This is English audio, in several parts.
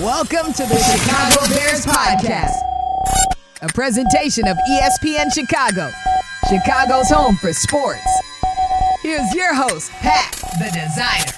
Welcome to the Chicago Bears Podcast, a presentation of ESPN Chicago, Chicago's home for sports. Here's your host, Pat, the Designer.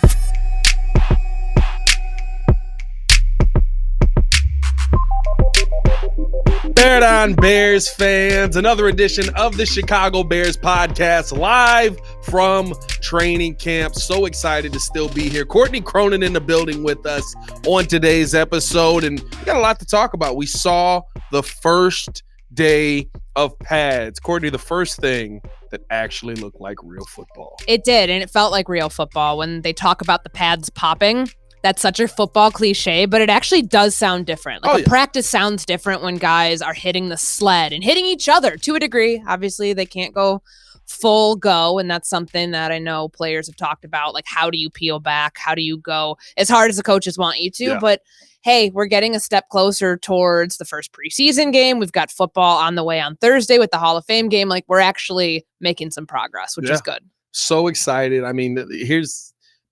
Bear down, Bears fans. Another edition of the Chicago Bears Podcast, live from training camp. So excited to still be here. Courtney Cronin in the building with us on today's episode, and we got a lot to talk about. We saw the first day of pads. Courtney, the first thing that actually looked like real football. It did, and it felt like real football. When they talk about the pads popping, that's such a football cliche, but it actually does sound different. Like practice sounds different when guys are hitting the sled and hitting each other to a degree. Obviously, they can't go full go, and that's something that I know players have talked about. Like, how do you peel back? How do you go as hard as the coaches want you to? Yeah. But hey, we're getting a step closer towards the first preseason game. We've got football on the way on Thursday with the Hall of Fame game. Like, we're actually making some progress, which is good. So excited. I mean,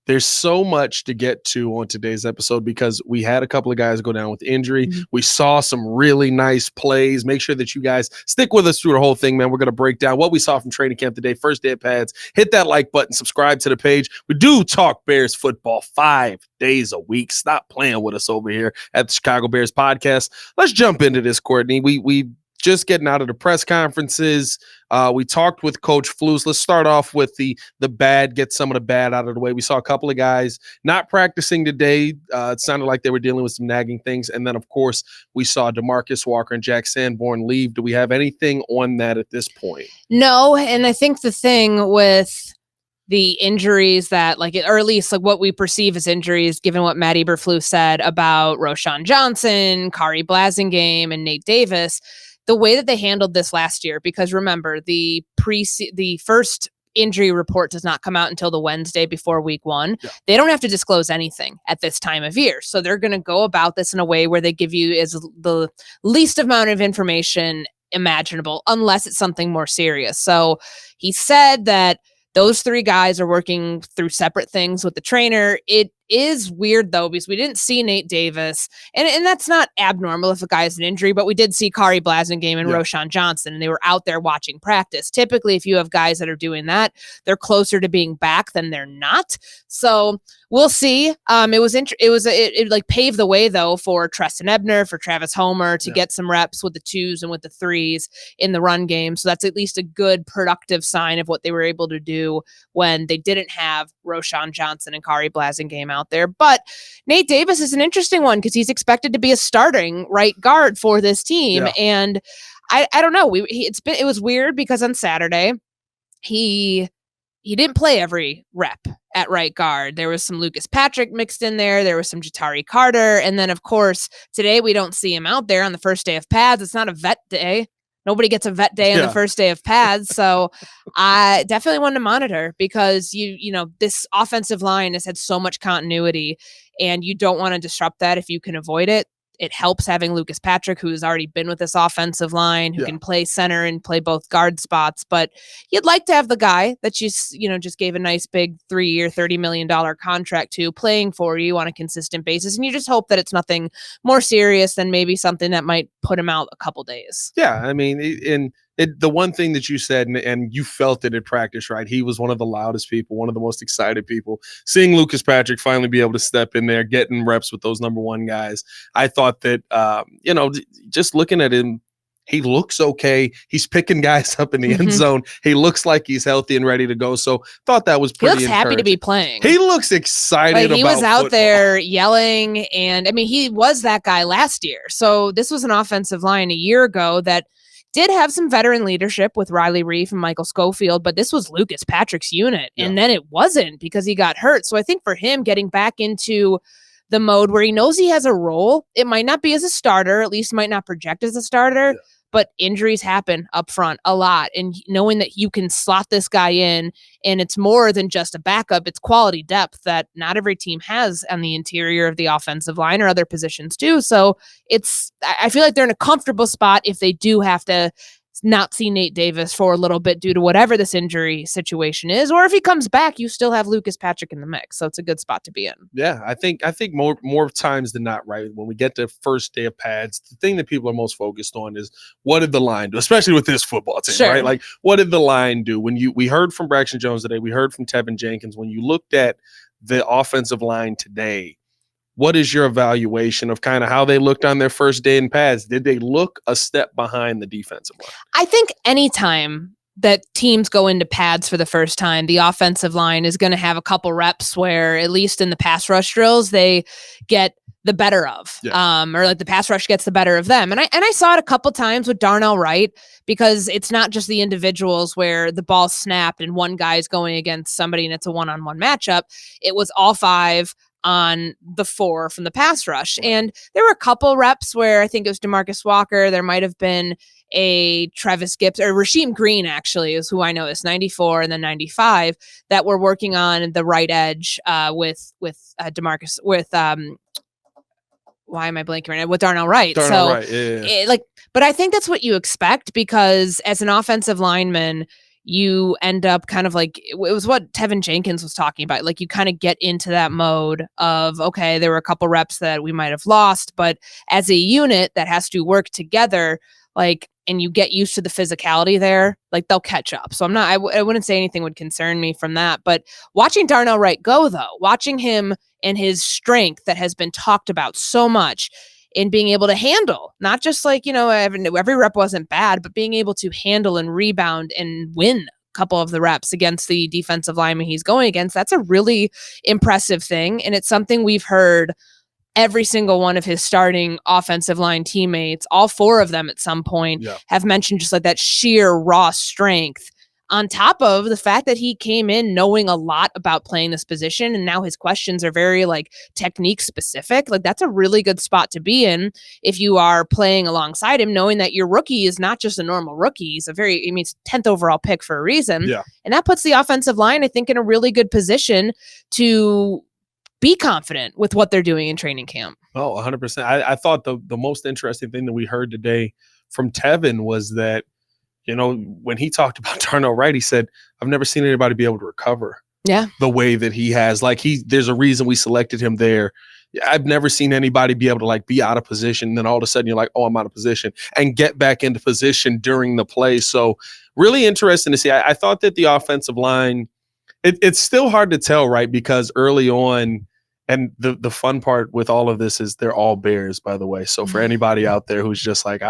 there's so much to get to on today's episode because we had a couple of guys go down with injury. Mm-hmm. We saw some really nice plays. Make sure that you guys stick with us through the whole thing, man. We're going to break down what we saw from training camp today, first day of pads. Hit that like button, subscribe to the page. We do talk Bears football 5 days a week. Stop playing with us over here at the Chicago Bears Podcast. Let's jump into this, Courtney. We just getting out of the press conferences. We talked with Coach Flus. Let's start off with the bad, get some of the bad out of the way. We saw a couple of guys not practicing today. It sounded like they were dealing with some nagging things. And then, of course, we saw DeMarcus Walker and Jack Sanborn leave. Do we have anything on that at this point? No, and I think the thing with the injuries that, or at least what we perceive as injuries, given what Matt Eberflus said about Roschon Johnson, Kari Blasingame, and Nate Davis, the way that they handled this last year, because remember, the first injury report does not come out until the Wednesday before week 1. Yeah. They don't have to disclose anything at this time of year. So they're going to go about this in a way where they give you the least amount of information imaginable, unless it's something more serious. So he said that those 3 guys are working through separate things with the trainer. It is weird, though, because we didn't see Nate Davis, and that's not abnormal if a guy has an injury, but we did see Kari Blasingame and Roschon Johnson, and they were out there watching practice. Typically, if you have guys that are doing that, they're closer to being back than they're not. So we'll see. It paved the way, though, for Treston Ebner, for Travis Homer to get some reps with the 2s and with the 3s in the run game. So that's at least a good productive sign of what they were able to do when they didn't have Roschon Johnson and Kari Blasingame out there. But Nate Davis is an interesting one because he's expected to be a starting right guard for this team. Yeah. And I don't know. It was weird because on Saturday he didn't play every rep at right guard. There was some Lucas Patrick mixed in there. There was some Jatari Carter. And then, of course, today we don't see him out there on the first day of pads. It's not a vet day. Nobody gets a vet day on the first day of pads. So I definitely want to monitor because this offensive line has had so much continuity and you don't want to disrupt that if you can avoid it. It helps having Lucas Patrick, who has already been with this offensive line, who can play center and play both guard spots. But you'd like to have the guy that you just gave a nice big 3-year, $30 million contract to playing for you on a consistent basis. And you just hope that it's nothing more serious than maybe something that might put him out a couple days. Yeah, I mean, the one thing that you said, and you felt it at practice, right? He was one of the loudest people, one of the most excited people. Seeing Lucas Patrick finally be able to step in there, getting reps with those number 1 guys, I thought that, just looking at him, he looks okay. He's picking guys up in the end zone. He looks like he's healthy and ready to go. So thought that was pretty encouraging. He looks happy to be playing. He looks excited he about was out football. there yelling, and I mean, he was that guy last year. So this was an offensive line a year ago that did have some veteran leadership with Riley Reif and Michael Schofield, but this was Lucas Patrick's unit. Yeah. And then it wasn't because he got hurt. So I think for him getting back into the mode where he knows he has a role, it might not be as a starter, at least might not project as a starter, but injuries happen up front a lot. And knowing that you can slot this guy in, and it's more than just a backup, it's quality depth that not every team has on the interior of the offensive line or other positions too. So I feel like they're in a comfortable spot if they do have to not see Nate Davis for a little bit due to whatever this injury situation is. Or if he comes back, you still have Lucas Patrick in the mix. So it's a good spot to be in. Yeah, I think more times than not, right, when we get to first day of pads, the thing that people are most focused on is what did the line do, especially with this football team, Sure. right? Like, what did the line do? We heard from Braxton Jones today, we heard from Tevin Jenkins. When you looked at the offensive line today, what is your evaluation of kind of how they looked on their first day in pads? Did they look a step behind the defensive line? I think anytime that teams go into pads for the first time, the offensive line is going to have a couple reps where, at least in the pass rush drills, they get the better of, or like the pass rush gets the better of them. And I saw it a couple times with Darnell Wright, because it's not just the individuals where the ball snapped and one guy's going against somebody and it's a one-on-one matchup. It was all five on the 4 from the pass rush. And there were a couple reps where I think it was DeMarcus Walker. There might have been a Travis Gibbs or Rasheem Green, actually, is who I know is 94 and then 95, that were working on the right edge with DeMarcus, with why am I blanking right now? With Darnell Wright. But I think that's what you expect, because as an offensive lineman, you end up kind of like, it was what Tevin Jenkins was talking about. Like, you kind of get into that mode of, okay, there were a couple reps that we might have lost, but as a unit that has to work together, like, and you get used to the physicality there, like, they'll catch up. So I wouldn't say anything would concern me from that. But watching Darnell Wright go, though, watching him and his strength that has been talked about so much in being able to handle, not just like, every rep wasn't bad, but being able to handle and rebound and win a couple of the reps against the defensive lineman he's going against, that's a really impressive thing. And it's something we've heard every single one of his starting offensive line teammates, all 4 of them at some point, have mentioned just like that sheer raw strength, on top of the fact that he came in knowing a lot about playing this position. And now his questions are very like technique specific. Like, that's a really good spot to be in if you are playing alongside him, knowing that your rookie is not just a normal rookie. He's he's 10th overall pick for a reason. Yeah. And that puts the offensive line, I think, in a really good position to be confident with what they're doing in training camp. Oh, 100%. I thought the most interesting thing that we heard today from Tevin was that, when he talked about Darnell Wright, he said, I've never seen anybody be able to recover the way that he has. Like, there's a reason we selected him there. I've never seen anybody be able to like be out of position. And then all of a sudden you're like, oh, I'm out of position, and get back into position during the play. So really interesting to see. I thought that the offensive line, it's still hard to tell, right? Because early on, and the fun part with all of this is they're all Bears, by the way. So for anybody out there who's just like,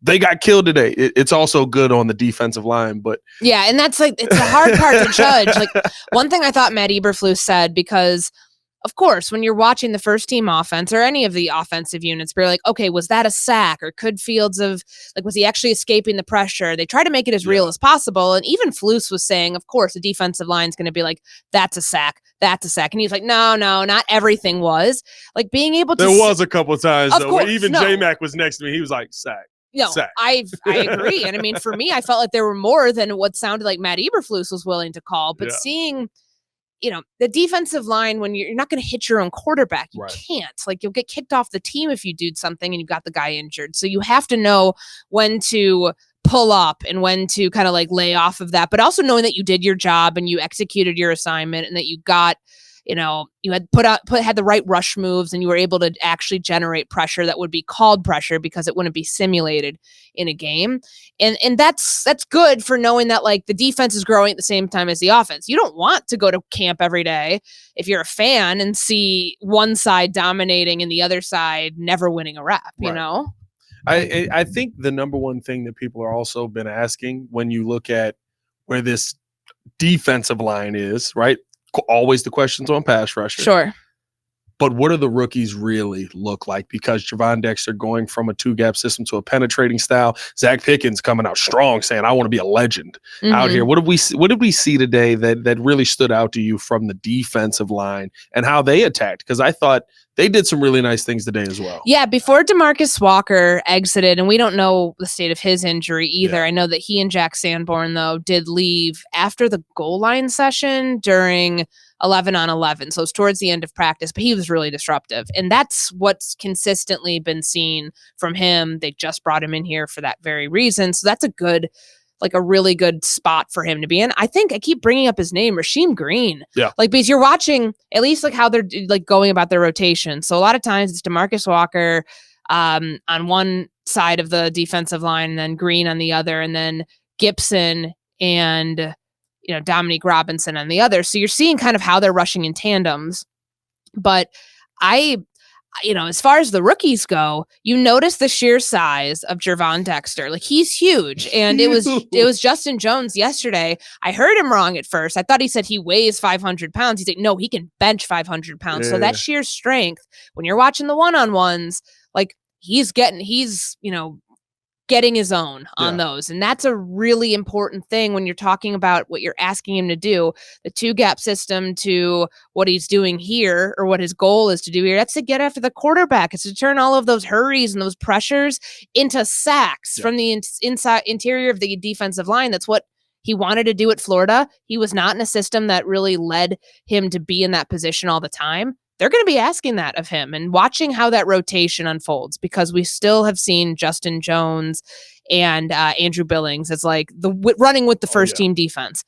they got killed today, it's also good on the defensive line. But yeah, and that's like, it's a hard part to judge. Like, one thing I thought Matt Eberflus said, because of course, when you're watching the first team offense or any of the offensive units, you're like, okay, was that a sack, or could Fields have, like, was he actually escaping the pressure? They try to make it as real as possible. And even Flus was saying, of course, the defensive line is going to be like, that's a sack. That's a sack. And he's like, no, not everything was. Like, being able to. There was a couple times, though, course, where even J-Mac was next to me. He was like, sack. No, I agree. And I mean, for me, I felt like there were more than what sounded like Matt Eberflus was willing to call. But seeing, the defensive line, when you're not going to hit your own quarterback, you can't. Like, you'll get kicked off the team if you do something and you've got the guy injured. So you have to know when to pull up and when to kind of like lay off of that. But also knowing that you did your job and you executed your assignment, and that you got, you had had the right rush moves, and you were able to actually generate pressure that would be called pressure because it wouldn't be simulated in a game. And that's good for knowing that, like, the defense is growing at the same time as the offense. You don't want to go to camp every day if you're a fan and see one side dominating and the other side never winning a rep, I think the number one thing that people are also been asking when you look at where this defensive line is, right? Always the questions on pass rusher. Sure. But what do the rookies really look like? Because Javon Dexter going from a 2-gap system to a penetrating style. Zach Pickens coming out strong, saying, I want to be a legend out here. What did we see today that really stood out to you from the defensive line and how they attacked? Because I thought they did some really nice things today as well. Yeah, before DeMarcus Walker exited, and we don't know the state of his injury either. Yeah. I know that he and Jack Sanborn, though, did leave after the goal line session during 11 on 11. So it's towards the end of practice, but he was really disruptive. And that's what's consistently been seen from him. They just brought him in here for that very reason. So that's a really good spot for him to be in. I think I keep bringing up his name, Rasheem Green. Yeah. Because you're watching at least how they're going about their rotation. So a lot of times it's DeMarcus Walker on one side of the defensive line, and then Green on the other, and then Gibson and Dominique Robinson on the other. So you're seeing kind of how they're rushing in tandems. But as far as the rookies go, you notice the sheer size of Gervon Dexter. He's huge. And it was Justin Jones yesterday. I heard him wrong at first. I thought he said he weighs 500 pounds. He's like, no, he can bench 500 pounds. So that sheer strength, when you're watching the one-on-ones, he's getting his own on those. And that's a really important thing when you're talking about what you're asking him to do, the 2-gap system to what he's doing here, or what his goal is to do here. That's to get after the quarterback. It's to turn all of those hurries and those pressures into sacks from the inside interior of the defensive line. That's what he wanted to do at Florida. He was not in a system that really led him to be in that position all the time. They're going to be asking that of him, and watching how that rotation unfolds, because we still have seen Justin Jones and Andrew Billings as running with the first team defense.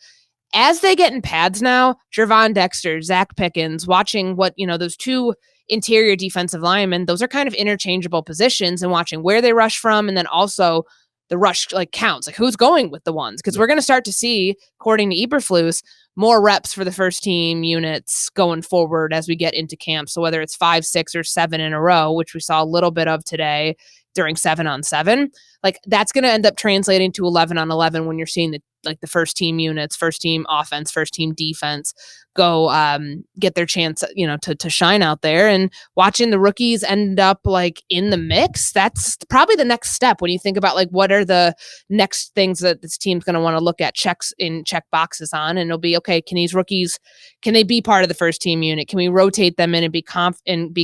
As they get in pads now, Gervon Dexter, Zach Pickens, watching what, those 2 interior defensive linemen, those are kind of interchangeable positions, and watching where they rush from, and then also the rush counts, who's going with the ones, because we're going to start to see, according to Eberflus, more reps for the first team units going forward as we get into camp. So whether it's 5, 6, or 7 in a row, which we saw a little bit of today during 7-on-7, that's going to end up translating to 11 on 11 when you're seeing the first team units, first team offense, first team defense go get their chance, to shine out there. And watching the rookies end up in the mix, that's probably the next step when you think about what are the next things that this team's going to want to look at, check boxes on. And it'll be, okay, can these rookies, can they be part of the first team unit? Can we rotate them in and be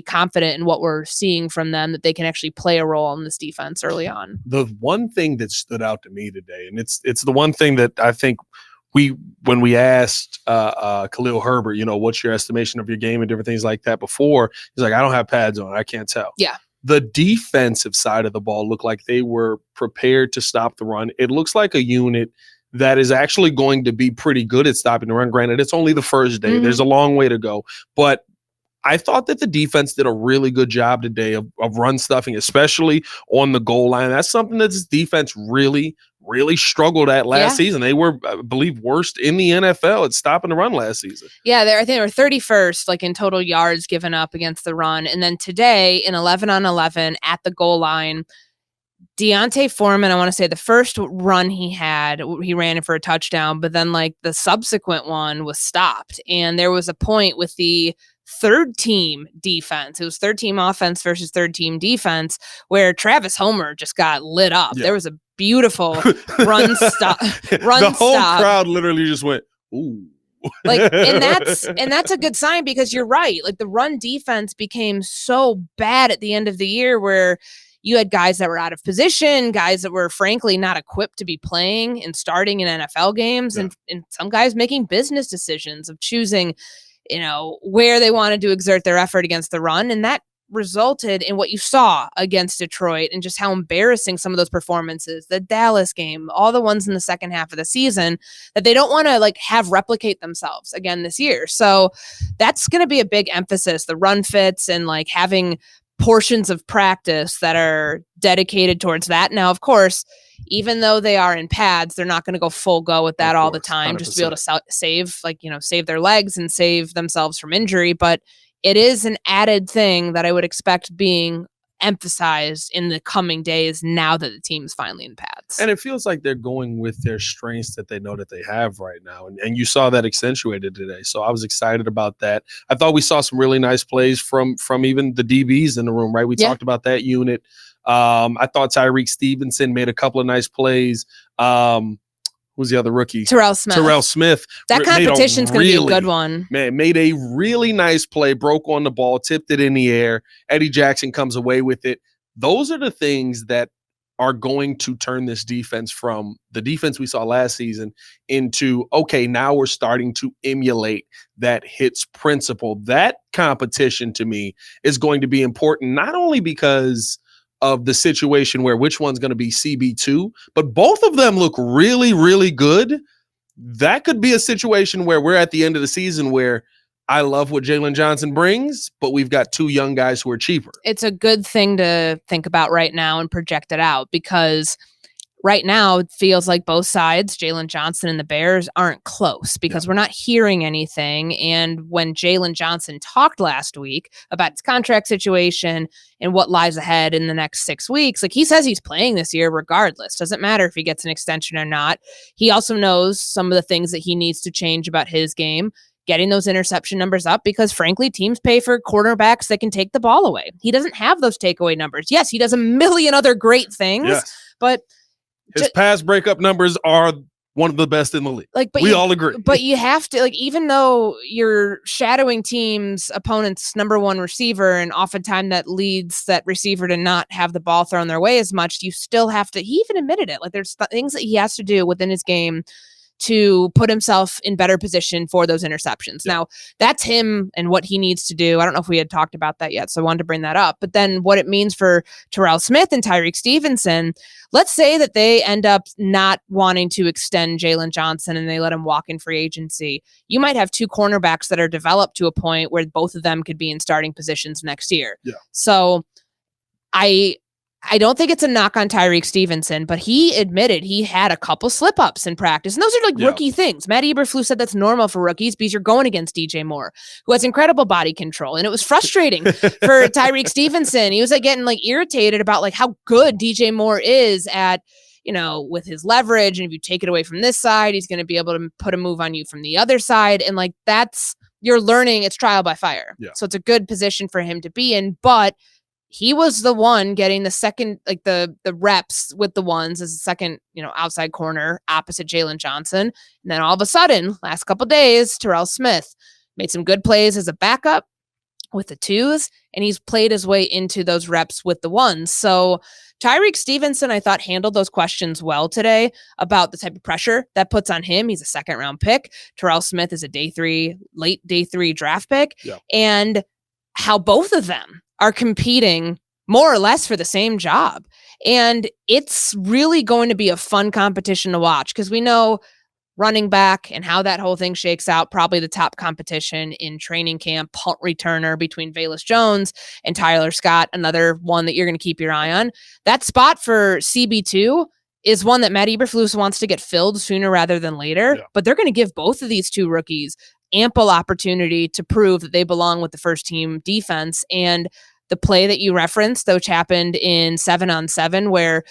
confident in what we're seeing from them, that they can actually play a role in this defense early on? The one thing that stood out to me today, and it's the one thing that I think when we asked Khalil Herbert, what's your estimation of your game and different things like that before, he's like, I don't have pads on. I can't tell. Yeah. The defensive side of the ball looked like they were prepared to stop the run. It looks like a unit that is actually going to be pretty good at stopping the run. Granted, it's only the first day. Mm-hmm. There's a long way to go. But I thought that the defense did a really good job today of run stuffing, especially on the goal line. That's something that this defense really struggled at last season. They were, I believe, worst in the NFL at stopping the run last season. Yeah, I think they were 31st, in total yards given up against the run. And then today, in 11 on 11 at the goal line, Deontay Foreman, I want to say the first run he ran in for a touchdown, but then the subsequent one was stopped. And there was a point with the third team defense. It was third team offense versus third team defense where Travis Homer just got lit up. Yeah. There was a beautiful run stop. The whole crowd literally just went, ooh. And that's a good sign, because you're right. The run defense became so bad at the end of the year, where you had guys that were out of position, guys that were frankly not equipped to be playing and starting in NFL games, and some guys making business decisions of choosing where they wanted to exert their effort against the run. And that resulted in what you saw against Detroit, and just how embarrassing some of those performances, the Dallas game, all the ones in the second half of the season, that they don't want to have replicate themselves again this year. So that's going to be a big emphasis, the run fits, and having portions of practice that are dedicated towards that. Now, of course, even though they are in pads, they're not going to go full go with that all the time, 100%. Just to be able to save their legs and save themselves from injury. But it is an added thing that I would expect being emphasized in the coming days now that the team's finally in pads. And it feels like they're going with their strengths that they know that they have right now. And you saw that accentuated today. So I was excited about that. I thought we saw some really nice plays from even the DBs in the room, right? We talked about that unit. I thought Tyreek Stevenson made a couple of nice plays. Who's the other rookie? Terrell Smith. That competition's going to be a good one. Made a really nice play, broke on the ball, tipped it in the air. Eddie Jackson comes away with it. Those are the things that are going to turn this defense from the defense we saw last season into, okay, now we're starting to emulate that hits principle. That competition to me is going to be important, not only because of the situation where which one's going to be CB2, but both of them look really, really good. That could be a situation where we're at the end of the season where I love what Jalen Johnson brings, but we've got two young guys who are cheaper. It's a good thing to think about right now and project it out, because right now it feels like both sides, Jalen Johnson and the Bears, aren't close because we're not hearing anything. And when Jalen Johnson talked last week about his contract situation and what lies ahead in the next 6 weeks, like, he says he's playing this year regardless. Doesn't matter if he gets an extension or not. He also knows some of the things that he needs to change about his game, getting those interception numbers up, because frankly, teams pay for cornerbacks that can take the ball away. He doesn't have those takeaway numbers. Yes, he does a million other great things, but his pass breakup numbers are one of the best in the league. Like, but we all agree. But you have to, like, even though you're shadowing teams' opponent's number one receiver, and oftentimes that leads that receiver to not have the ball thrown their way as much, you still have to, he even admitted it, like, there's things that he has to do within his game to put himself in better position for those interceptions. Now, that's him and what he needs to do. I don't know if we had talked about that yet, so I wanted to bring that up. But then what it means for Terrell Smith and Tyreek Stevenson, let's say that they end up not wanting to extend Jalen Johnson and they let him walk in free agency. You might have two cornerbacks that are developed to a point where both of them could be in starting positions next year. So I don't think it's a knock on Tyreek Stevenson, but he admitted he had a couple slip-ups in practice. And those are like rookie things. Matt Eberflus said that's normal for rookies because you're going against DJ Moore, who has incredible body control. And it was frustrating for Tyreek Stevenson. He was like getting like irritated about like how good DJ Moore is at, you know, with his leverage. And if you take it away from this side, he's going to be able to put a move on you from the other side. And like, that's, you're learning, it's trial by fire. So it's a good position for him to be in, but he was the one getting the second, like the reps with the ones as a second, you know, outside corner opposite Jalen Johnson. And then all of a sudden, last couple of days, Terrell Smith made some good plays as a backup with the twos, and he's played his way into those reps with the ones. So Tyreek Stevenson, I thought, handled those questions well today about the type of pressure that puts on him. He's a second-round pick. Terrell Smith is a late day three draft pick. And how both of them are competing more or less for the same job. And it's really going to be a fun competition to watch, because we know running back and how that whole thing shakes out, probably the top competition in training camp, punt returner between Velus Jones and Tyler Scott, another one that you're going to keep your eye on. That spot for CB2 is one that Matt Eberflus wants to get filled sooner rather than later, but they're going to give both of these two rookies ample opportunity to prove that they belong with the first team defense. And the play that you referenced, which happened in 7-on-7, where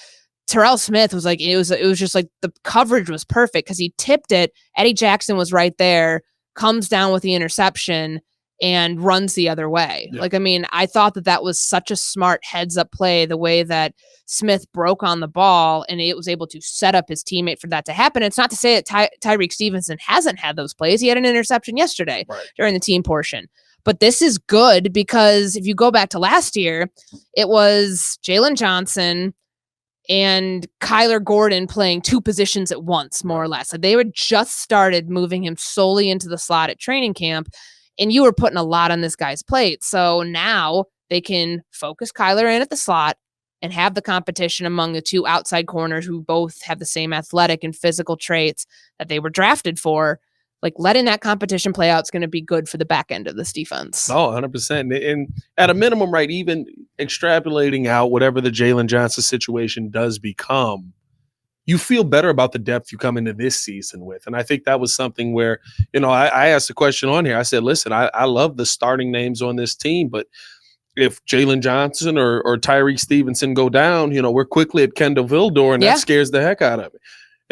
Terrell Smith was like, it was just like the coverage was perfect because he tipped it. Eddie Jackson was right there, comes down with the interception and runs the other way. Like, I mean, I thought that was such a smart heads up play, the way that Smith broke on the ball and it was able to set up his teammate for that to happen. It's not to say that Tyreek Stevenson hasn't had those plays. He had an interception yesterday during the team portion. But this is good because if you go back to last year, it was Jalen Johnson and Kyler Gordon playing two positions at once, more or less. They were just started moving him solely into the slot at training camp, and you were putting a lot on this guy's plate. So now they can focus Kyler in at the slot and have the competition among the two outside corners who both have the same athletic and physical traits that they were drafted for. Like, letting that competition play out is going to be good for the back end of this defense. Oh, 100%. And at a minimum, right, even extrapolating out whatever the Jalen Johnson situation does become, you feel better about the depth you come into this season with. And I think that was something where, you know, I asked a question on here. I said, listen, I love the starting names on this team, but if Jalen Johnson or Tyreek Stevenson go down, you know, we're quickly at Kendall Vildor, and that scares the heck out of me.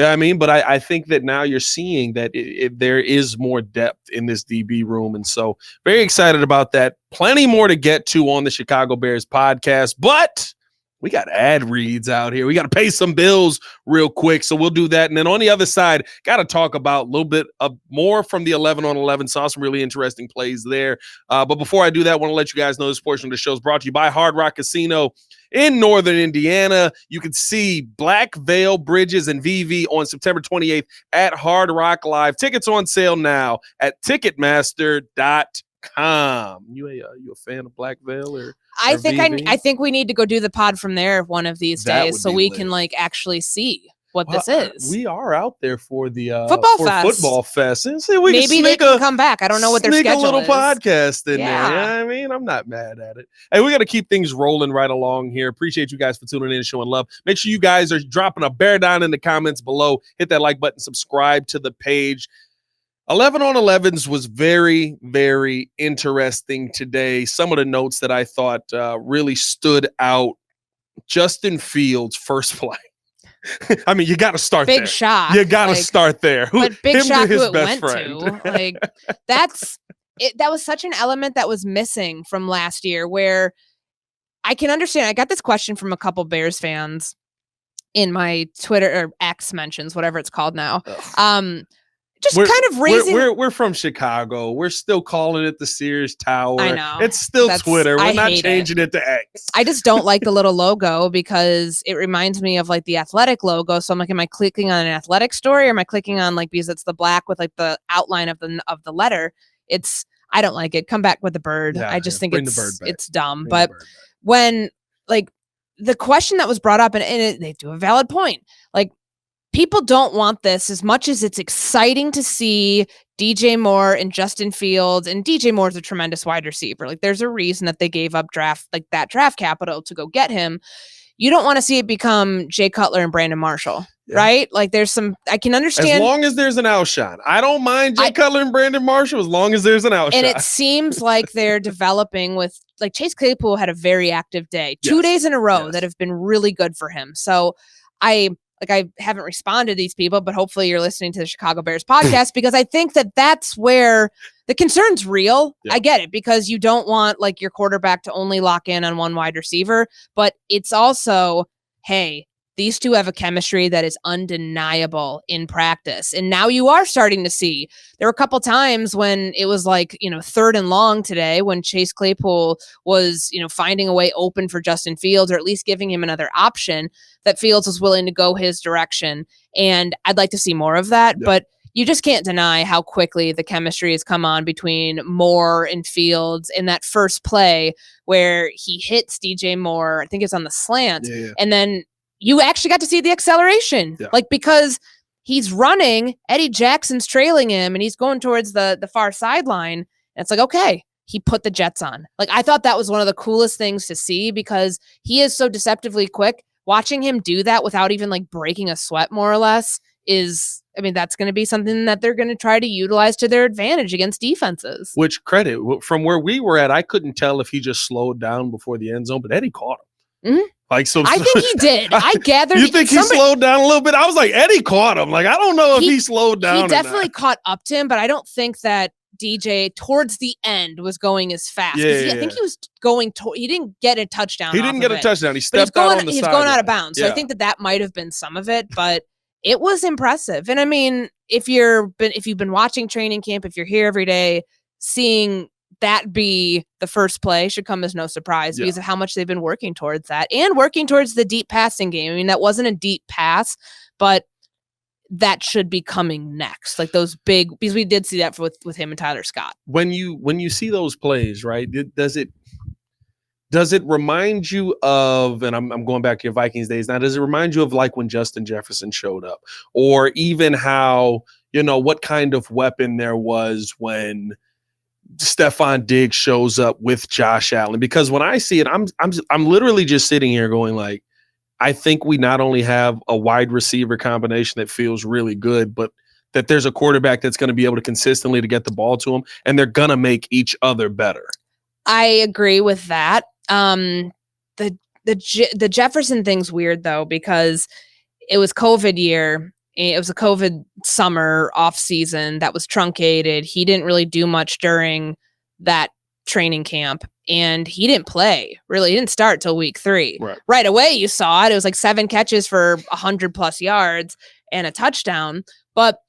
I mean, but I think that now you're seeing that there is more depth in this DB room. And so very excited about that. Plenty more to get to on the Chicago Bears podcast. But we got ad reads out here. We got to pay some bills real quick. So we'll do that. And then on the other side, got to talk about a little bit of more from the 11 on 11. Saw some really interesting plays there. But before I do that, I want to let you guys know this portion of the show is brought to you by Hard Rock Casino in Northern Indiana. You can see Black Veil Bridges and VV on September 28th at Hard Rock Live. Tickets on sale now at Ticketmaster.com. You a fan of Black Veil or? I think we need to go do the pod from there one of these days so we can like actually see what this is. We are out there for the football fest. And see, maybe they can come back. I don't know what their schedule is. Sneak a little podcast in there. I mean, I'm not mad at it. Hey, we got to keep things rolling right along here. Appreciate you guys for tuning in and showing love. Make sure you guys are dropping a bear down in the comments below. Hit that like button, subscribe to the page. 11 on 11s was very, very interesting today. Some of the notes that I thought really stood out. Justin Fields' first play. I mean, you got to start there. Big shock. You got to start there. But big shock his who it best went friend. to. Like, that was such an element that was missing from last year where I can understand. I got this question from a couple Bears fans in my Twitter or X mentions, whatever it's called now. We're from Chicago. We're still calling it the Sears Tower. I know. It's still Twitter. We're not changing it to X. I just don't like the little logo because it reminds me of like the Athletic logo. So I'm like, am I clicking on an Athletic story or am I clicking on like because it's the black with like the outline of the letter? I don't like it. Come back with the bird. I just think it's dumb. But when like the question that was brought up and they do a valid point, like, people don't want this as much as it's exciting to see DJ Moore and Justin Fields. And DJ Moore's a tremendous wide receiver. Like, there's a reason that they gave up draft capital to go get him. You don't want to see it become Jay Cutler and Brandon Marshall, right? Like, I can understand. As long as there's an outshot. I don't mind Jay Cutler and Brandon Marshall as long as there's an outshot. And it seems like they're developing with, like, Chase Claypool had a very active day. 2 days in a row that have been really good for him. So I haven't responded to these people, but hopefully you're listening to the Chicago Bears podcast because I think that that's where the concern's real. Yeah. I get it because you don't want like your quarterback to only lock in on one wide receiver, but it's also, hey, these two have a chemistry that is undeniable in practice. And now you are starting to see there were a couple times when it was like, 3rd and long today when Chase Claypool was, finding a way open for Justin Fields or at least giving him another option that Fields was willing to go his direction. And I'd like to see more of that, but you just can't deny how quickly the chemistry has come on between Moore and Fields in that first play where he hits DJ Moore. I think it's on the slant. And then you actually got to see the acceleration, because he's running, Eddie Jackson's trailing him and he's going towards the far sideline. And it's like, okay, he put the Jets on. Like, I thought that was one of the coolest things to see because he is so deceptively quick. Watching him do that without even like breaking a sweat, more or less, that's going to be something that they're going to try to utilize to their advantage against defenses. Which credit from where we were at, I couldn't tell if he just slowed down before the end zone, but Eddie caught him. Mm-hmm. I think he did. I gathered. You think he slowed down a little bit? I was like, Eddie caught him. Like, I don't know if he slowed down. He definitely caught up to him, but I don't think that DJ towards the end was going as fast. I think he was going he didn't get a touchdown. He didn't get a touchdown. He stepped out on the side. He's going out of bounds. So I think that might have been some of it, but it was impressive. And I mean, if you've been watching training camp, if you're here every day, seeing that be the first play should come as no surprise because of how much they've been working towards that and working towards the deep passing game. I mean, that wasn't a deep pass, but that should be coming next. Like those big, because we did see that with him and Tyler Scott. When you see those plays, right? Does it remind you of, and I'm going back to your Vikings days now, does it remind you of like when Justin Jefferson showed up, or even how, what kind of weapon there was when Stephon Diggs shows up with Josh Allen? Because when I see it, I'm literally just sitting here going like, I think we not only have a wide receiver combination that feels really good, but that there's a quarterback that's going to be able to consistently to get the ball to him, and they're going to make each other better. I agree with that. The Jefferson thing's weird though, because it was COVID year. It was a COVID summer off season that was truncated. He didn't really do much during that training camp. and he didn't play. Really, he didn't start till week 3. Right away, you saw it. It was like 7 catches for 100+ yards and a touchdown. But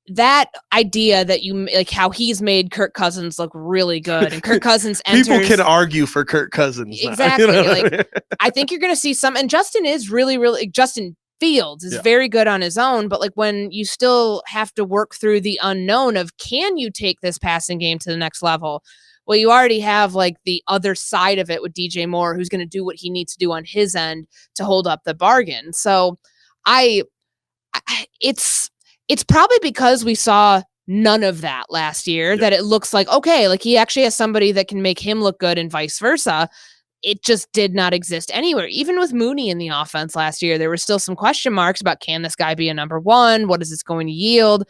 that idea that you like how he's made Kirk Cousins look really good, and Kirk Cousins enters. People can argue for Kirk Cousins. Exactly. Like, I think you're going to see some, and Justin is really, Justin Fields is very good on his own, but like when you still have to work through the unknown of, can you take this passing game to the next level? Well, you already have like the other side of it with DJ Moore, who's going to do what he needs to do on his end to hold up the bargain. So it's probably because we saw none of that last year that it looks like, okay, like he actually has somebody that can make him look good and vice versa. It just did not exist anywhere. Even with Mooney in the offense last year, there were still some question marks about, can this guy be a number one? What is this going to yield?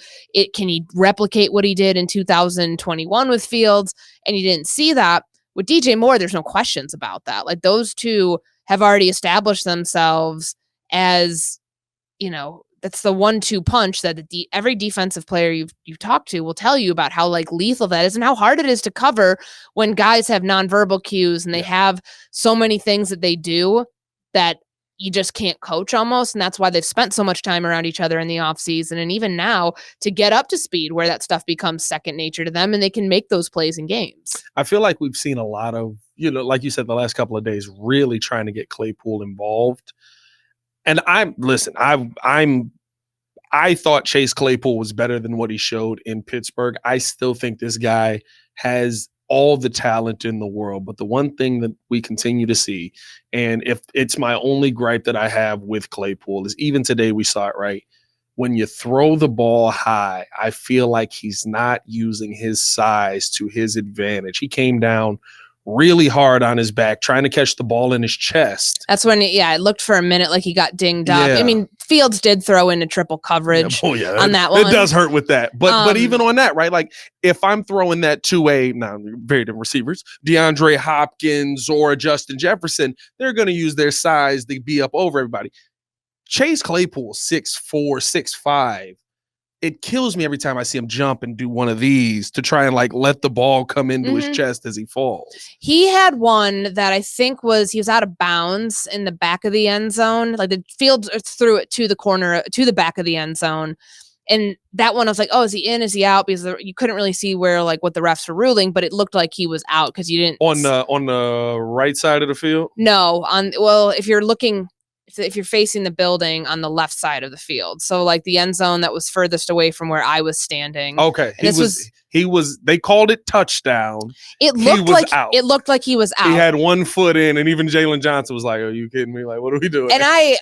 Can he replicate what he did in 2021 with Fields? And you didn't see that. With DJ Moore, there's no questions about that. Like, those two have already established themselves as, that's the 1-2 punch that every defensive player you've talked to will tell you about how like lethal that is and how hard it is to cover when guys have nonverbal cues and they have so many things that they do that you just can't coach almost. And that's why they've spent so much time around each other in the offseason and even now to get up to speed where that stuff becomes second nature to them and they can make those plays in games. I feel like we've seen a lot of, like you said, the last couple of days, really trying to get Claypool involved. And I thought Chase Claypool was better than what he showed in Pittsburgh. I still think this guy has all the talent in the world. But the one thing that we continue to see, and if it's my only gripe that I have with Claypool, is even today we saw it, right? When you throw the ball high, I feel like he's not using his size to his advantage. He came down really hard on his back, trying to catch the ball in his chest. That's when, it looked for a minute like he got dinged up. Yeah. I mean, Fields did throw into triple coverage on that one. It does hurt with that. But even on that, right? Like, if I'm throwing that to very different receivers, DeAndre Hopkins or Justin Jefferson, they're going to use their size to be up over everybody. Chase Claypool, 6'4", 6'5". It kills me every time I see him jump and do one of these to try and like let the ball come into his chest as he falls. He had one that I think he was out of bounds in the back of the end zone. Like the Field threw it to the corner, to the back of the end zone. And that one I was like, oh, is he in? Is he out? Because you couldn't really see where like what the refs were ruling, but it looked like he was out because you didn't on the right side of the field. No, if you're looking. If you're facing the building on the left side of the field. So like the end zone that was furthest away from where I was standing. Okay. He was they called it touchdown. It looked like he was out. He had 1 foot in, and even Jalen Johnson was like, are you kidding me? Like, what are we doing? And I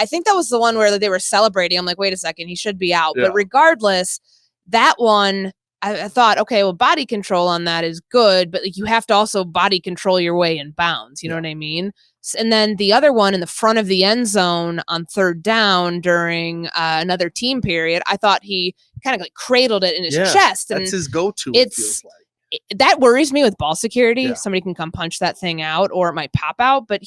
think that was the one where they were celebrating. I'm like, wait a second, he should be out. Yeah. But regardless, that one, I thought, okay, well, body control on that is good, but like, you have to also body control your way in bounds. You know what I mean? And then the other one in the front of the end zone on 3rd down during another team period, I thought he kind of like cradled it in his chest. And that's his go-to. That worries me with ball security. Yeah. Somebody can come punch that thing out or it might pop out. But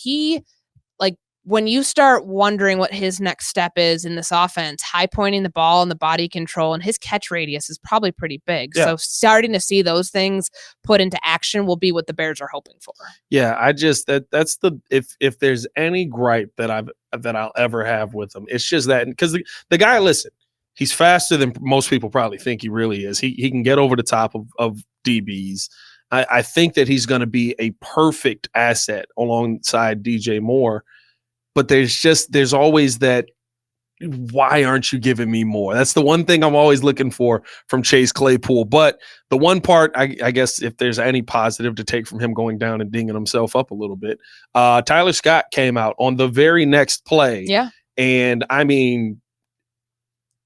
when you start wondering what his next step is in this offense, high pointing the ball and the body control and his catch radius is probably pretty big. Yeah. So starting to see those things put into action will be what the Bears are hoping for. Yeah, that's if there's any gripe that I'll ever have with him, it's just that, because the guy, listen, he's faster than most people probably think he really is. He can get over the top of DBs. I think that he's going to be a perfect asset alongside DJ Moore. But there's always that, why aren't you giving me more? That's the one thing I'm always looking for from Chase Claypool. But the one part, I guess, if there's any positive to take from him going down and dinging himself up a little bit, Tyler Scott came out on the very next play. Yeah. And I mean,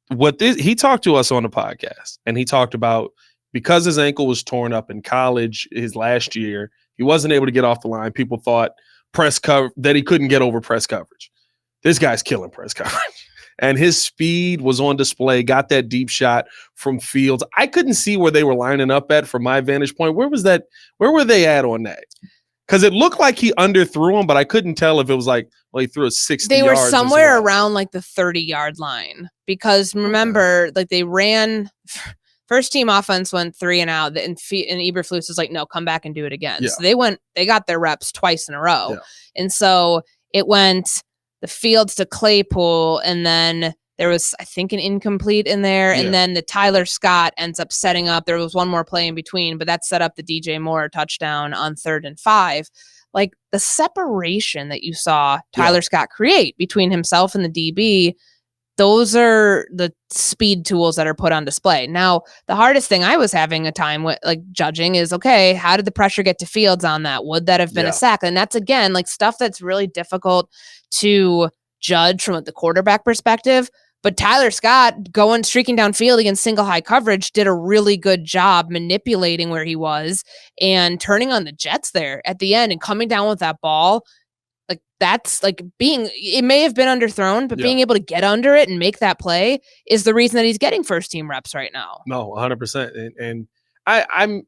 he talked to us on the podcast, and he talked about, because his ankle was torn up in college his last year, he wasn't able to get off the line. People thought that he couldn't get over press coverage. This guy's killing press coverage, and his speed was on display. Got that deep shot from Fields. I couldn't see where they were lining up at from my vantage point. Where was that? Where were they at on that? Because it looked like he underthrew him, but I couldn't tell if it was like, well, he threw a 60 yards. They were somewhere around like the 30-yard line, because remember, like they ran First team offense went 3 and out, and Eberflus is like, no, come back and do it again. Yeah. So they got their reps twice in a row. Yeah. And so it went the Fields to Claypool, and then there was, I think, an incomplete in there. And then the Tyler Scott ends up setting up. There was one more play in between, but that set up the DJ Moore touchdown on 3rd and 5. Like the separation that you saw Tyler Scott create between himself and the DB, those are the speed tools that are put on display. Now, the hardest thing I was having a time with, like, judging is, okay, how did the pressure get to Fields on that? Would that have been a sack? And that's, again, like stuff that's really difficult to judge from the quarterback perspective. But Tyler Scott streaking downfield against single high coverage did a really good job manipulating where he was and turning on the Jets there at the end and coming down with that ball. Like that's like it may have been underthrown, but being able to get under it and make that play is the reason that he's getting first team reps right now. No, 100%. And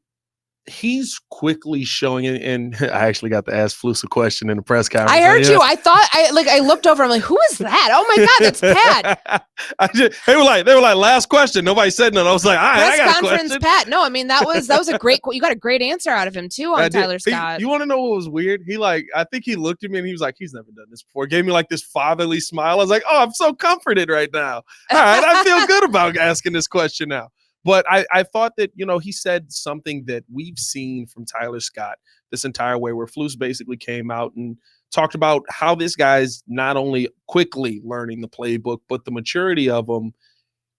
he's quickly showing it. And I actually got to ask Flus a question in the press conference. I heard you. I thought I looked over. I'm like, who is that? Oh my God, that's Pat. They were like, last question. Nobody said nothing. I was like, all right, I got a question. Pat. No, I mean, that was a great, you got a great answer out of him too on Tyler Scott. You want to know what was weird? I think he looked at me and he was like, he's never done this before. Gave me like this fatherly smile. I was like, oh, I'm so comforted right now. All right. I feel good about asking this question now. But I thought that, he said something that we've seen from Tyler Scott this entire way, where Flus basically came out and talked about how this guy's not only quickly learning the playbook, but the maturity of him.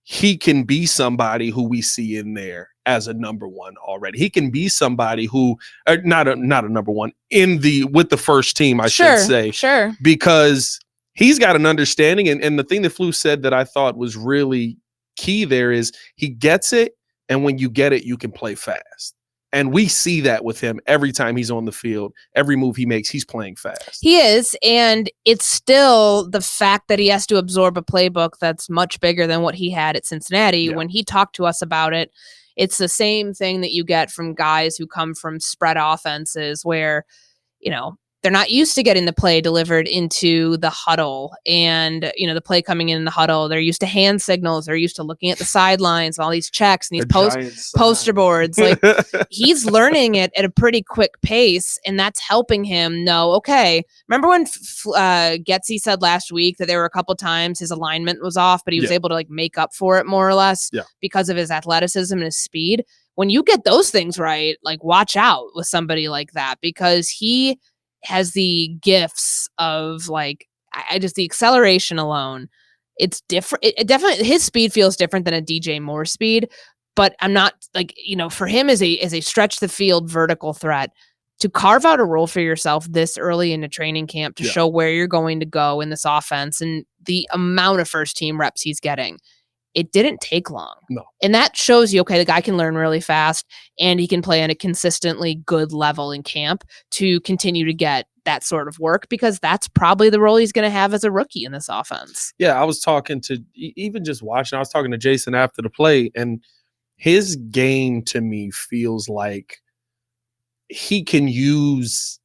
He can be somebody who we see in there as a number one already. He can be somebody who, not a number one with the first team, I should say. Sure. Because he's got an understanding. And the thing that Flus said that I thought was really key there is he gets it, and when you get it, you can play fast. And we see that with him every time he's on the field. Every move he makes, he's playing fast. He is, and it's still the fact that he has to absorb a playbook that's much bigger than what he had at Cincinnati. When he talked to us about it, it's the same thing that you get from guys who come from spread offenses where, they're not used to getting the play delivered into the huddle and, the play coming in the huddle. They're used to hand signals. They're used to looking at the sidelines, all these checks and these poster boards. Like he's learning it at a pretty quick pace, and that's helping him know, okay, remember when Getsy said last week that there were a couple times his alignment was off, but he was able to make up for it more or less because of his athleticism and his speed. When you get those things right, watch out with somebody like that, because he has the gifts of the acceleration alone. It's different. It definitely, his speed feels different than a DJ Moore speed, but I'm not for him as a stretch the field vertical threat, to carve out a role for yourself this early into training camp to show where you're going to go in this offense and the amount of first team reps he's getting. It didn't take long. No. And that shows you, okay, the guy can learn really fast and he can play at a consistently good level in camp to continue to get that sort of work, because that's probably the role he's going to have as a rookie in this offense. Yeah, I was talking to, even just watching, I was talking to Jason after the play, and his game to me feels like he can use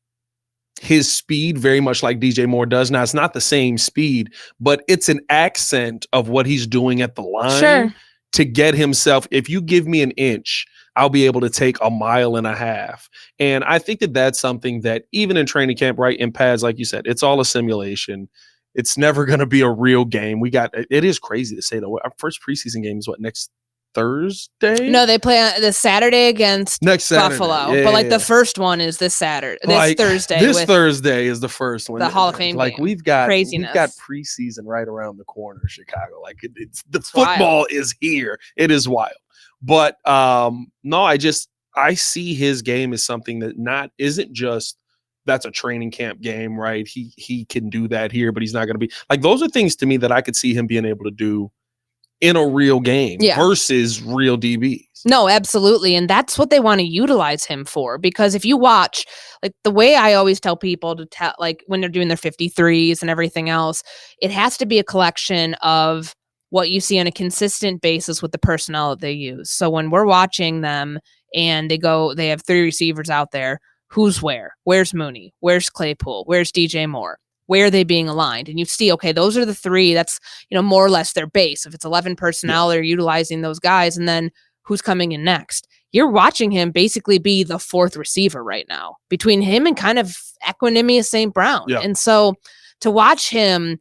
his speed very much like DJ Moore does. Now, it's not the same speed, but it's an accent of what he's doing at the line to get himself. If you give me an inch, I'll be able to take a mile and a half. And I think that that's something that even in training camp, right, in pads, like you said, it's all a simulation. It's never going to be a real game. It is crazy to say that our first preseason game is next Thursday? No, they play on the Saturday against Buffalo. Yeah, but the first one is this Saturday, Thursday. This Thursday is the first one. The Hall of Fame game. We've got craziness. preseason right around the corner, Chicago. It's the football wild. Is here. It is wild. But no, I see his game as something that isn't just that's a training camp game, right? He can do that here, but he's not going to be those are things to me that I could see him being able to do in a real game versus real DBs. No, absolutely. And that's what they want to utilize him for. Because if you watch, the way I always tell people to tell, when they're doing their 53s and everything else, it has to be a collection of what you see on a consistent basis with the personnel that they use. So when we're watching them and they have 3 receivers out there, who's where? Where's Mooney? Where's Claypool? Where's DJ Moore? Where are they being aligned? And you see, okay, those are the 3. That's, more or less their base. If it's 11 personnel, they're utilizing those guys. And then who's coming in next. You're watching him basically be the fourth receiver right now between him and kind of Equanimous St. Brown. Yeah. And so to watch him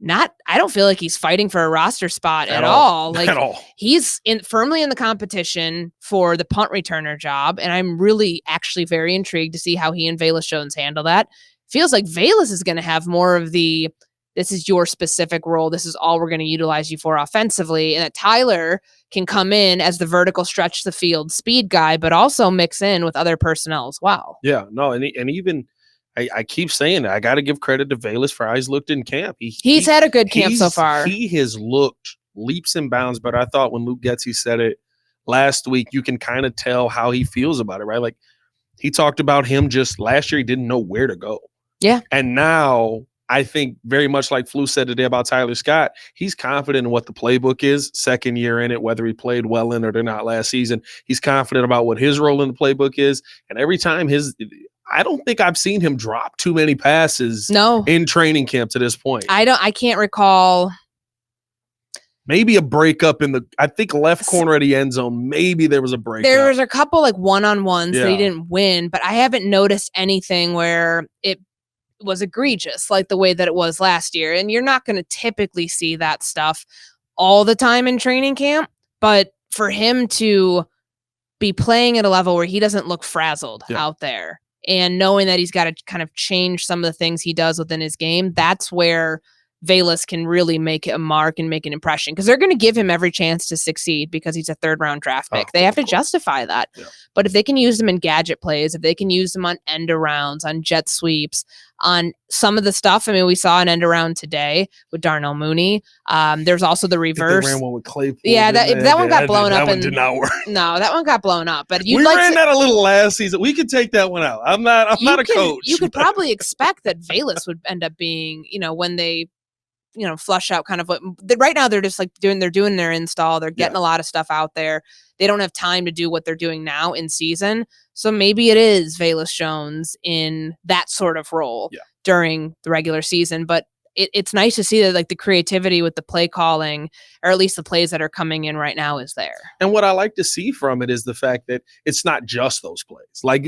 I don't feel like he's fighting for a roster spot at all. Like at all. He's firmly in the competition for the punt returner job. And I'm really actually very intrigued to see how he and Velus Jones handle that. Feels like Velus is going to have more of this is your specific role. This is all we're going to utilize you for offensively. And that Tyler can come in as the vertical stretch the field speed guy, but also mix in with other personnel as well. Yeah, no. And even, I keep saying it. I got to give credit to Velus for how he's looked in camp. He's had a good camp so far. He has looked leaps and bounds, but I thought when Luke Getsy said it last week, you can kind of tell how he feels about it, right? Like he talked about him just last year, he didn't know where to go. Yeah. And now I think very much like Flu said today about Tyler Scott, he's confident in what the playbook is, second year in it, whether he played well in it or not last season. He's confident about what his role in the playbook is. And every time I don't think I've seen him drop too many passes in training camp to this point. I can't recall. Maybe a breakup I think left corner of the end zone. Maybe there was a breakup. There was a couple like one-on-ones that he didn't win, but I haven't noticed anything where it was egregious like the way that it was last year. And you're not going to typically see that stuff all the time in training camp, but for him to be playing at a level where he doesn't look frazzled out there and knowing that he's got to kind of change some of the things he does within his game, that's where Velus can really make a mark and make an impression, because they're going to give him every chance to succeed because he's a third-round draft pick. They have to justify that. Yeah. But if they can use him in gadget plays, if they can use him on end-arounds, on jet sweeps, on some of the stuff, I mean, we saw an end-around today with Darnell Mooney. There's also the reverse. They ran one with Claypool. Yeah, that one got blown up. That one did not work. No, that one got blown up. But we ran that a little last season. We could take that one out. I'm not a coach. You could probably expect that Velus would end up being, when they flush out kind of what right now they're just like doing their install. They're getting a lot of stuff out there. They don't have time to do what they're doing now in season. So maybe it is Velus Jones in that sort of role during the regular season. But it's nice to see that like the creativity with the play calling, or at least the plays that are coming in right now, is there. And what I like to see from it is the fact that it's not just those plays. Like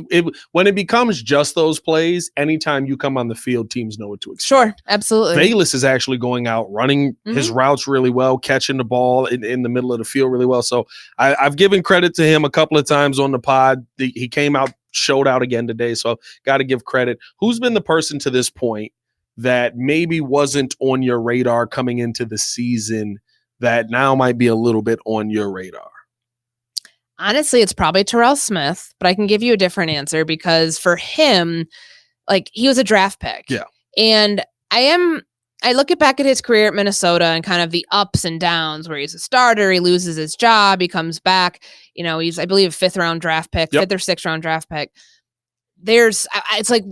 when it becomes just those plays, anytime you come on the field, teams know what to expect. Sure, absolutely. Velus is actually going out, running his routes really well, catching the ball in the middle of the field really well. So I've given credit to him a couple of times on the pod. He came out, showed out again today. So got to give credit. Who's been the person to this point that maybe wasn't on your radar coming into the season that now might be a little bit on your radar? Honestly, it's probably Terrell Smith, but I can give you a different answer because for him, like, he was a draft pick. Yeah. And I look back at his career at Minnesota and kind of the ups and downs where he's a starter, he loses his job, he comes back, he's, I believe, a fifth or sixth round draft pick. It's like,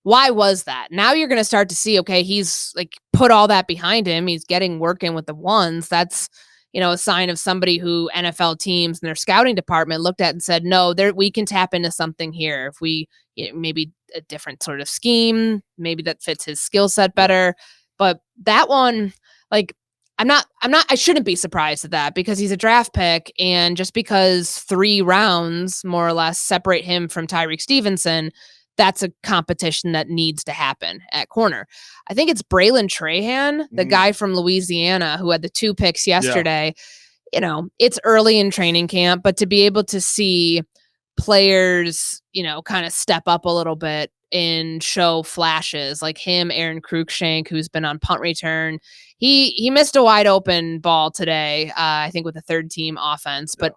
why was that? Now you're going to start to see, okay, he's like put all that behind him. He's getting work in with the ones. That's, a sign of somebody who NFL teams and their scouting department looked at and said, no, we can tap into something here. If we, maybe a different sort of scheme, maybe that fits his skill set better. But that one, like, I shouldn't be surprised at that because he's a draft pick. And just because 3 rounds more or less separate him from Tyreek Stevenson, that's a competition that needs to happen at corner. I think it's Braylon Trahan, the guy from Louisiana who had the 2 picks yesterday. Yeah. It's early in training camp, but to be able to see players, kind of step up a little bit and show flashes like him, Aaron Cruikshank, who's been on punt return. He missed a wide open ball today, I think with the third team offense, but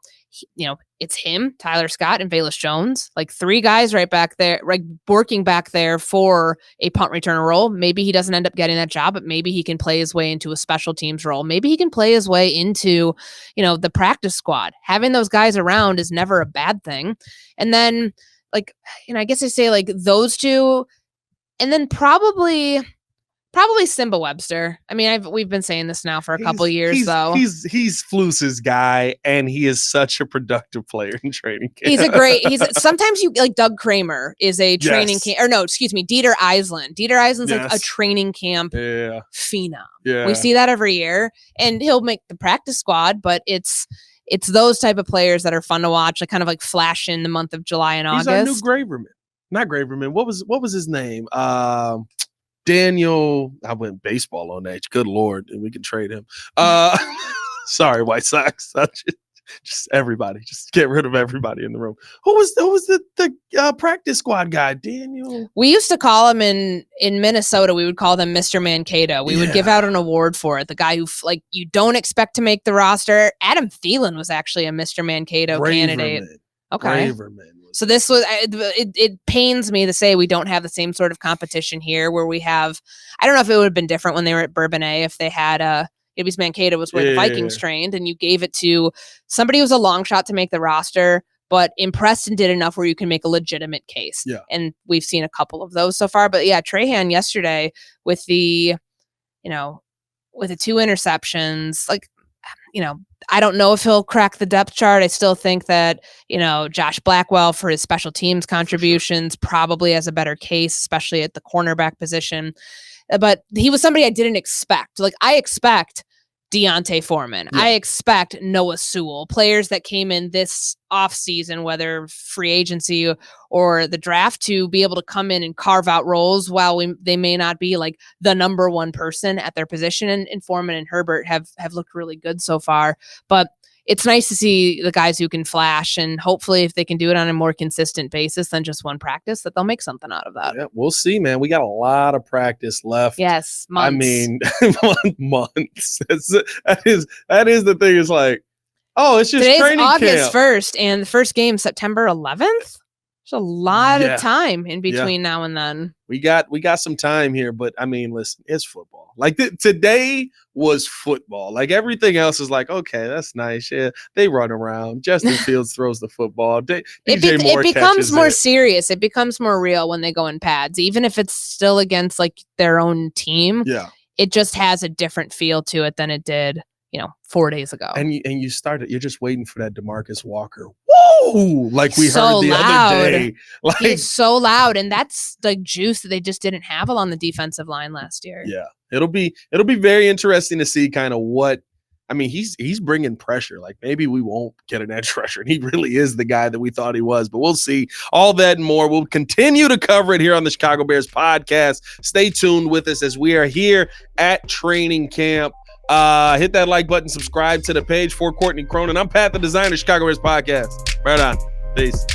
it's him, Tyler Scott, and Velus Jones, like 3 guys right back there, like working back there for a punt returner role. Maybe he doesn't end up getting that job, but maybe he can play his way into a special teams role. Maybe he can play his way into, the practice squad. Having those guys around is never a bad thing. And then, like, I guess I say like those 2, and then probably Simba Webster. I mean, we've been saying this now for a couple years, though. He's Flus's guy, and he is such a productive player in training camp. Sometimes you like Doug Kramer is a training camp, or no, excuse me, Dieter Eisland. Dieter Eisland's like a training camp phenom. Yeah. We see that every year, and he'll make the practice squad, but it's it's those type of players that are fun to watch, like kind of like flash in the month of July and He's August. our new Graverman. Not Graverman. What was his name? Daniel. I went baseball on that. Good Lord. And we can trade him. Sorry, White Sox. Just everybody. Just get rid of everybody in the room. Who was the practice squad guy? Daniel. We used to call him in Minnesota. We would call them Mr. Mankato. We would give out an award for it. The guy who like you don't expect to make the roster. Adam Thielen was actually a Mr. Mankato candidate. Okay. So this was it pains me to say we don't have the same sort of competition here where we have. I don't know if it would have been different when they were at Bourbonnais if they had maybe Mankato was where the Vikings trained and you gave it to somebody who was a long shot to make the roster, but Preston did enough where you can make a legitimate case. Yeah. And we've seen a couple of those so far. But yeah, Trahan yesterday with the 2 interceptions, like, I don't know if he'll crack the depth chart. I still think that, Josh Blackwell for his special teams contributions probably has a better case, especially at the cornerback position. But he was somebody I didn't expect. Like I expect Deontay Foreman. Yeah. I expect Noah Sewell, players that came in this offseason, whether free agency or the draft, to be able to come in and carve out roles while they may not be like the number one person at their position. And Foreman and Herbert have looked really good so far. But it's nice to see the guys who can flash, and hopefully if they can do it on a more consistent basis than just one practice, that they'll make something out of that. Yeah, we'll see, man. We got a lot of practice left. Yes, months. I mean, months. That is the thing. It's like, oh, it's just today's training August camp. 1st, and the first game September 11th. There's a lot of time in between now and then. We got some time here, but I mean, listen, it's football. Like today was football. Like everything else is like, okay, that's nice. Yeah, they run around. Justin Fields throws the football. It becomes more serious. It becomes more real when they go in pads, even if it's still against like their own team. Yeah, it just has a different feel to it than it did 4 days ago. And you're just waiting for that DeMarcus Walker. Whoa! Like we heard the other day. Like, he's so loud, and that's the juice that they just didn't have along the defensive line last year. Yeah. It'll be very interesting to see kind of what, I mean, he's bringing pressure. Like maybe we won't get an edge rusher, and he really is the guy that we thought he was, but we'll see. All that and more. We'll continue to cover it here on the Chicago Bears podcast. Stay tuned with us as we are here at training camp. Hit that like button, subscribe to the page. For Courtney Cronin, I'm Pat the Designer, Chicago Bears podcast. Right on. Peace.